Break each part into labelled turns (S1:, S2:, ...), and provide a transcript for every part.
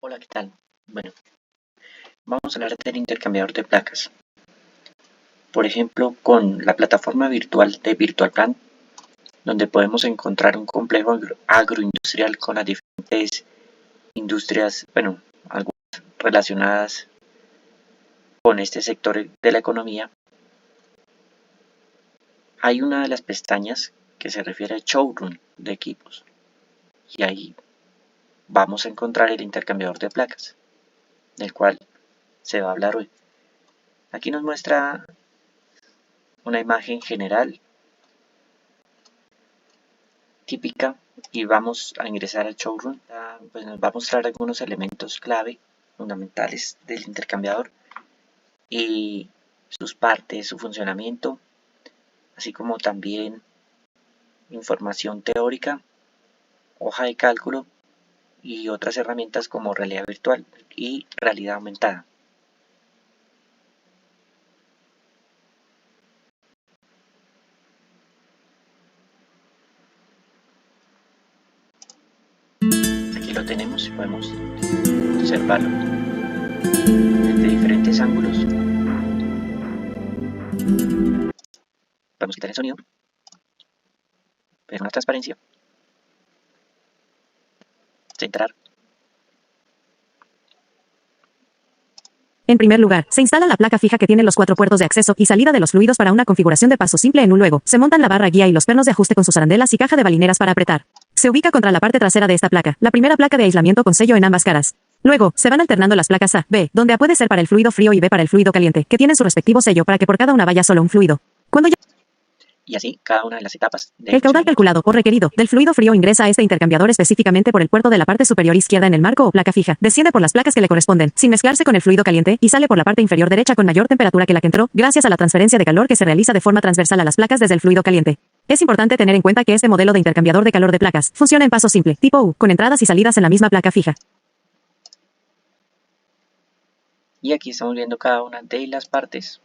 S1: Hola, ¿qué tal? Bueno, vamos a hablar del intercambiador de placas. Por ejemplo, con la plataforma virtual de VirtualPlan, donde podemos encontrar un complejo agroindustrial con las diferentes industrias, bueno, algunas relacionadas con este sector de la economía. Hay una de las pestañas que se refiere a showroom de equipos y ahí vamos a encontrar el intercambiador de placas, del cual se va a hablar hoy. Aquí nos muestra una imagen general típica y vamos a ingresar al showroom. Pues nos va a mostrar algunos elementos clave fundamentales del intercambiador y sus partes, su funcionamiento, así como también información teórica, hoja de cálculo y otras herramientas como realidad virtual y realidad aumentada. Aquí lo tenemos y podemos observarlo desde diferentes ángulos. Podemos quitar el sonido, ver una transparencia, centrar.
S2: En primer lugar, se instala la placa fija que tiene los 4 puertos de acceso y salida de los fluidos para una configuración de paso simple en un. Luego, se montan la barra guía y los pernos de ajuste con sus arandelas y caja de balineras para apretar. Se ubica contra la parte trasera de esta placa, la primera placa de aislamiento con sello en ambas caras. Luego, se van alternando las placas A, B, donde A puede ser para el fluido frío y B para el fluido caliente, que tienen su respectivo sello para que por cada una vaya solo un fluido. Cuando ya
S1: Y así cada una de las etapas del
S2: el caudal
S1: funcionamiento.
S2: calculado o requerido del fluido frío ingresa a este intercambiador específicamente por el puerto de la parte superior izquierda en el marco o placa fija, desciende por las placas que le corresponden, sin mezclarse con el fluido caliente, y sale por la parte inferior derecha con mayor temperatura que la que entró, gracias a la transferencia de calor que se realiza de forma transversal a las placas desde el fluido caliente. Es importante tener en cuenta que este modelo de intercambiador de calor de placas funciona en paso simple, tipo U, con entradas y salidas en la misma placa fija.
S1: Y aquí estamos viendo cada una de las partes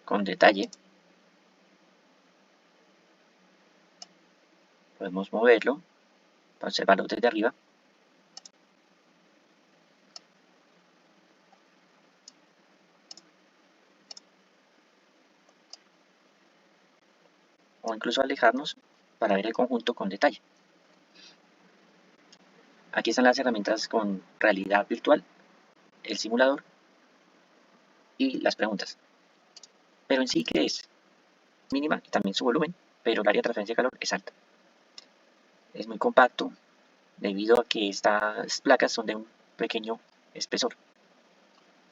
S1: con detalle. Podemos moverlo para observarlo desde arriba. O incluso alejarnos para ver el conjunto con detalle. Aquí están las herramientas con realidad virtual, el simulador y las preguntas. Pero en sí, ¿qué es? Mínima y también su volumen, pero el área de transferencia de calor es alta. Es muy compacto debido a que estas placas son de un pequeño espesor.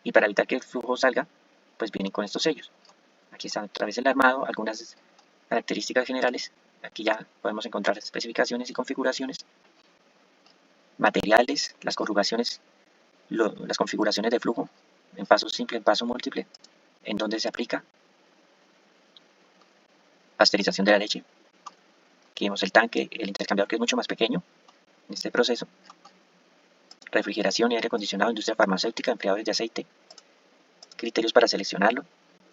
S1: Y para evitar que el flujo salga, pues vienen con estos sellos. Aquí están a través del armado algunas características generales. Aquí ya podemos encontrar especificaciones y configuraciones, materiales, las corrugaciones, las configuraciones de flujo, en paso simple, en paso múltiple, en donde se aplica, pasteurización de la leche. Aquí vemos el tanque, el intercambiador que es mucho más pequeño en este proceso, refrigeración y aire acondicionado, industria farmacéutica, enfriadores de aceite, criterios para seleccionarlo,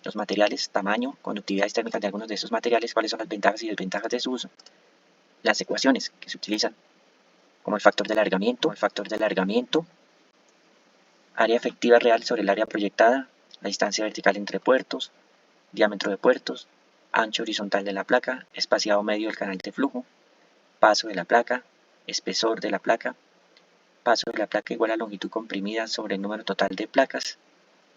S1: los materiales, tamaño, conductividades térmicas de algunos de esos materiales, cuáles son las ventajas y desventajas de su uso, las ecuaciones que se utilizan, como el factor de alargamiento, área efectiva real sobre el área proyectada, la distancia vertical entre puertos, diámetro de puertos, ancho horizontal de la placa, espaciado medio del canal de flujo, paso de la placa, espesor de la placa, paso de la placa igual a longitud comprimida sobre el número total de placas,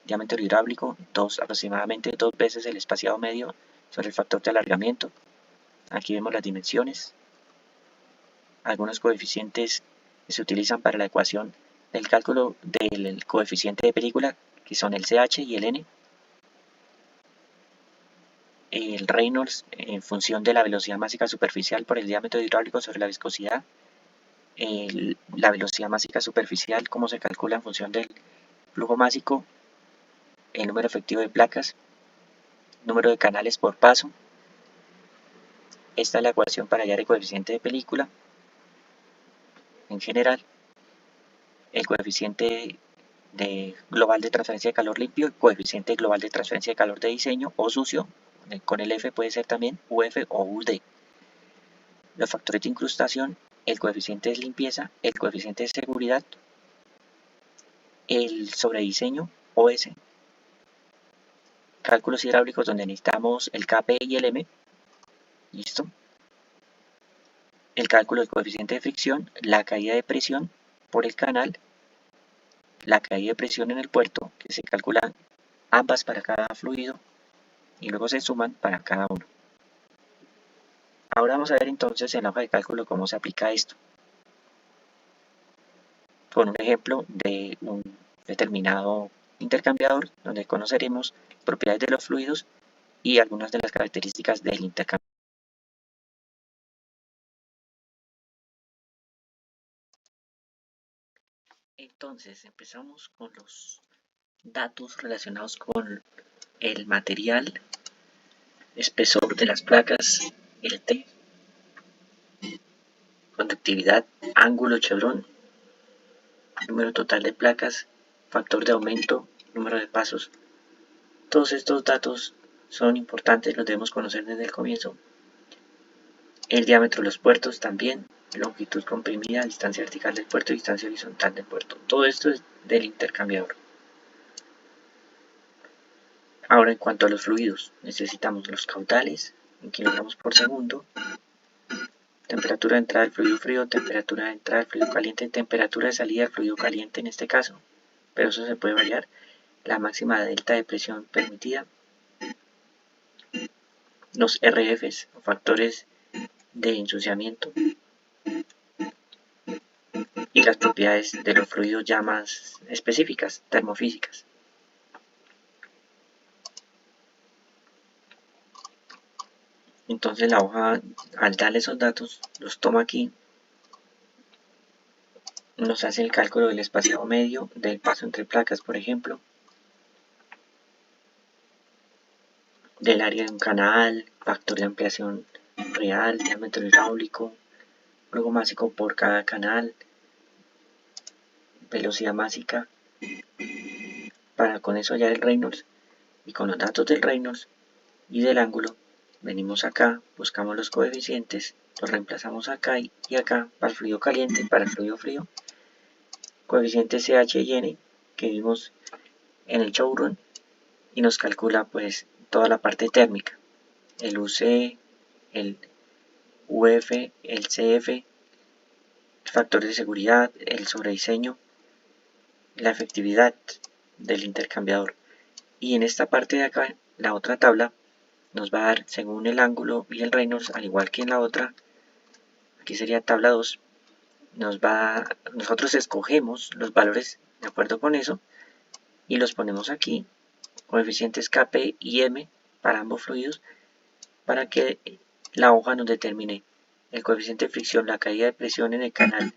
S1: diámetro hidráulico, aproximadamente 2 veces el espaciado medio sobre el factor de alargamiento. Aquí vemos las dimensiones, algunos coeficientes que se utilizan para la ecuación del cálculo del coeficiente de película, que son el CH y el N, el Reynolds en función de la velocidad másica superficial por el diámetro hidráulico sobre la viscosidad, la velocidad másica superficial, cómo se calcula en función del flujo másico, el número efectivo de placas, número de canales por paso. Esta es la ecuación para hallar el coeficiente de película. En general, el coeficiente global de transferencia de calor limpio, el coeficiente global de transferencia de calor de diseño o sucio, con el F puede ser también UF o UD. Los factores de incrustación, el coeficiente de limpieza, el coeficiente de seguridad, el sobrediseño OS, cálculos hidráulicos donde necesitamos el KP y el M, listo. El cálculo del coeficiente de fricción, la caída de presión por el canal, la caída de presión en el puerto, que se calculan ambas para cada fluido y luego se suman para cada uno. Ahora vamos a ver entonces en la hoja de cálculo cómo se aplica esto, con un ejemplo de un determinado intercambiador donde conoceremos propiedades de los fluidos y algunas de las características del intercambiador. Entonces empezamos con los datos relacionados con el material, espesor de las placas, el T, conductividad, ángulo chevron, número total de placas, factor de aumento, número de pasos. Todos estos datos son importantes, los debemos conocer desde el comienzo. El diámetro de los puertos también, longitud comprimida, distancia vertical del puerto y distancia horizontal del puerto. Todo esto es del intercambiador. Ahora en cuanto a los fluidos, necesitamos los caudales en kilogramos por segundo, temperatura de entrada del fluido frío, temperatura de entrada del fluido caliente, temperatura de salida del fluido caliente en este caso, pero eso se puede variar, la máxima delta de presión permitida, los RFs o factores de ensuciamiento y las propiedades de los fluidos ya más específicas, termofísicas. Entonces la hoja, al darle esos datos, los toma aquí, nos hace el cálculo del espaciado medio del paso entre placas, por ejemplo, del área de un canal, factor de ampliación real, diámetro hidráulico, flujo másico por cada canal, velocidad másica, para con eso hallar el Reynolds, y con los datos del Reynolds y del ángulo, venimos acá, buscamos los coeficientes, los reemplazamos acá y acá para el fluido caliente y para el fluido frío, coeficientes CH y N que vimos en el showrun, y nos calcula pues toda la parte térmica, el UC, el UF, el CF, el factor de seguridad, el sobrediseño, la efectividad del intercambiador. Y en esta parte de acá, la otra tabla nos va a dar según el ángulo y el Reynolds, al igual que en la otra, aquí sería tabla 2, nosotros escogemos los valores de acuerdo con eso y los ponemos aquí, coeficientes Kp y M para ambos fluidos, para que la hoja nos determine el coeficiente de fricción, la caída de presión en el canal,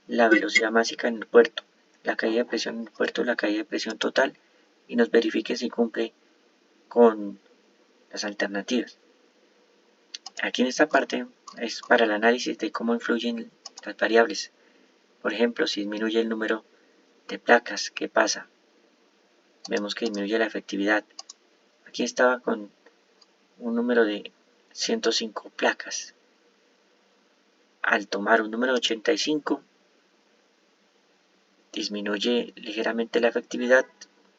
S1: la velocidad máxima en el puerto, la caída de presión en el puerto, la caída de presión total, y nos verifique si cumple con las alternativas. Aquí en esta parte es para el análisis de cómo influyen las variables. Por ejemplo, si disminuye el número de placas, ¿qué pasa? Vemos que disminuye la efectividad. Aquí estaba con un número de 105 placas. Al tomar un número de 85, disminuye ligeramente la efectividad,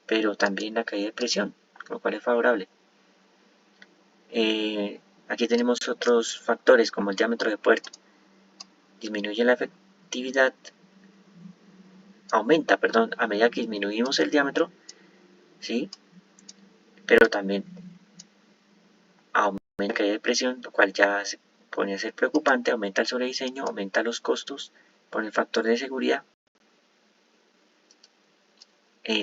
S1: pero también la caída de presión, lo cual es favorable. Aquí tenemos otros factores como el diámetro de puerto. Disminuye la efectividad, aumenta, perdón, a medida que disminuimos el diámetro, ¿sí? Pero también aumenta la caída de presión, lo cual ya se pone a ser preocupante, aumenta el sobrediseño, aumenta los costos por el factor de seguridad.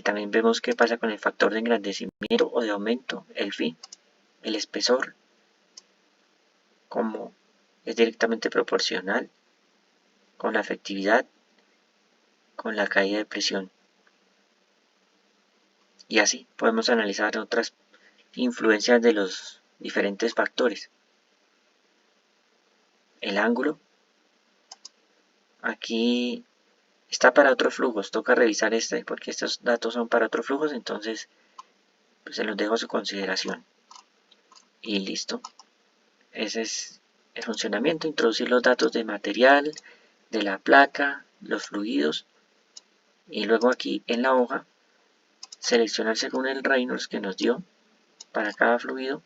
S1: También vemos qué pasa con el factor de engrandecimiento o de aumento, el phi, el espesor, como es directamente proporcional con la efectividad, con la caída de presión. Y así podemos analizar otras influencias de los diferentes factores. El ángulo, aquí está para otros flujos, toca revisar este porque estos datos son para otros flujos, entonces pues se los dejo a su consideración. Y listo. Ese es el funcionamiento, introducir los datos de material, de la placa, los fluidos Y luego aquí en la hoja, seleccionar según el Reynolds que nos dio para cada fluido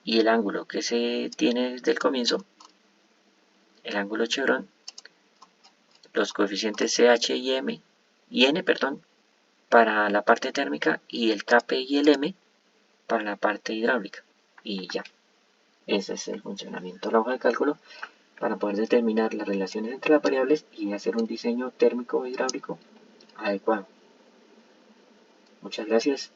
S1: y el ángulo que se tiene desde el comienzo, el ángulo chevrón, los coeficientes CH y M y N, perdón, para la parte térmica y el Kp y el M para la parte hidráulica. Y ya, ese es el funcionamiento de la hoja de cálculo para poder determinar las relaciones entre las variables y hacer un diseño térmico hidráulico adecuado. Muchas gracias.